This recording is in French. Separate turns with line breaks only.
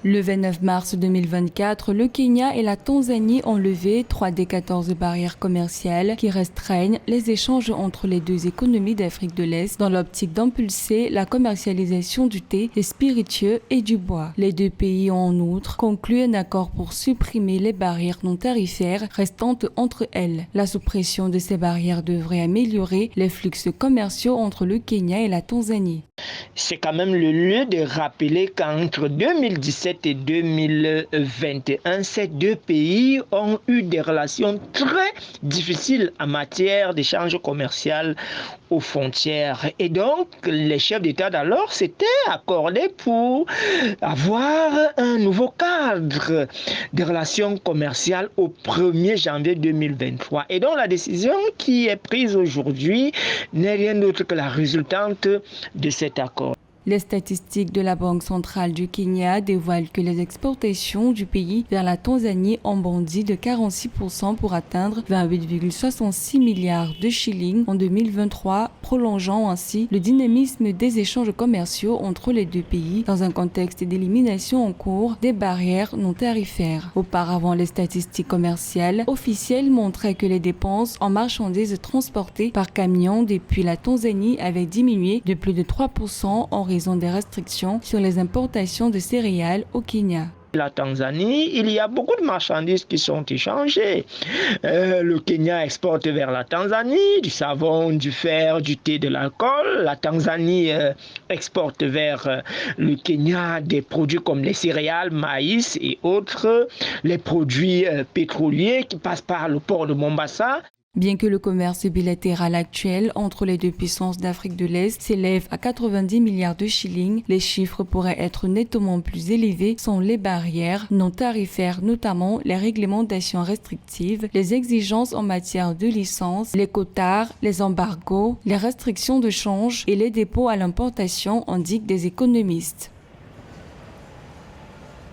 Le 29 mars 2024, le Kenya et la Tanzanie ont levé 3 des 14 barrières commerciales qui restreignent les échanges entre les deux économies d'Afrique de l'Est dans l'optique d'impulser la commercialisation du thé, des spiritueux et du bois. Les deux pays ont en outre conclu un accord pour supprimer les barrières non tarifaires restantes entre elles. La suppression de ces barrières devrait améliorer les flux commerciaux entre le Kenya et la Tanzanie.
C'est quand même le lieu de rappeler qu'entre 2017 et 2021, ces deux pays ont eu des relations très difficiles en matière d'échange commercial aux frontières. Et donc, les chefs d'État d'alors s'étaient accordés pour avoir un nouveau cadre de relations commerciales au 1er janvier 2023. Et donc, la décision qui est prise aujourd'hui n'est rien d'autre que la résultante de cet accord.
Les statistiques de la Banque centrale du Kenya dévoilent que les exportations du pays vers la Tanzanie ont bondi de 46% pour atteindre 28,66 milliards de shillings en 2023, prolongeant ainsi le dynamisme des échanges commerciaux entre les deux pays dans un contexte d'élimination en cours des barrières non tarifaires. Auparavant, les statistiques commerciales officielles montraient que les dépenses en marchandises transportées par camion depuis la Tanzanie avaient diminué de plus de 3% en raison des restrictions sur les importations de céréales au Kenya.
La Tanzanie, il y a beaucoup de marchandises qui sont échangées. Le Kenya exporte vers la Tanzanie du savon, du fer, du thé, de l'alcool. La Tanzanie exporte vers le Kenya des produits comme les céréales, maïs et autres, les produits pétroliers qui passent par le port de Mombasa.
Bien que le commerce bilatéral actuel entre les deux puissances d'Afrique de l'Est s'élève à 90 milliards de shillings, les chiffres pourraient être nettement plus élevés sans les barrières non tarifaires, notamment les réglementations restrictives, les exigences en matière de licence, les quotas, les embargos, les restrictions de change et les dépôts à l'importation, indiquent des économistes.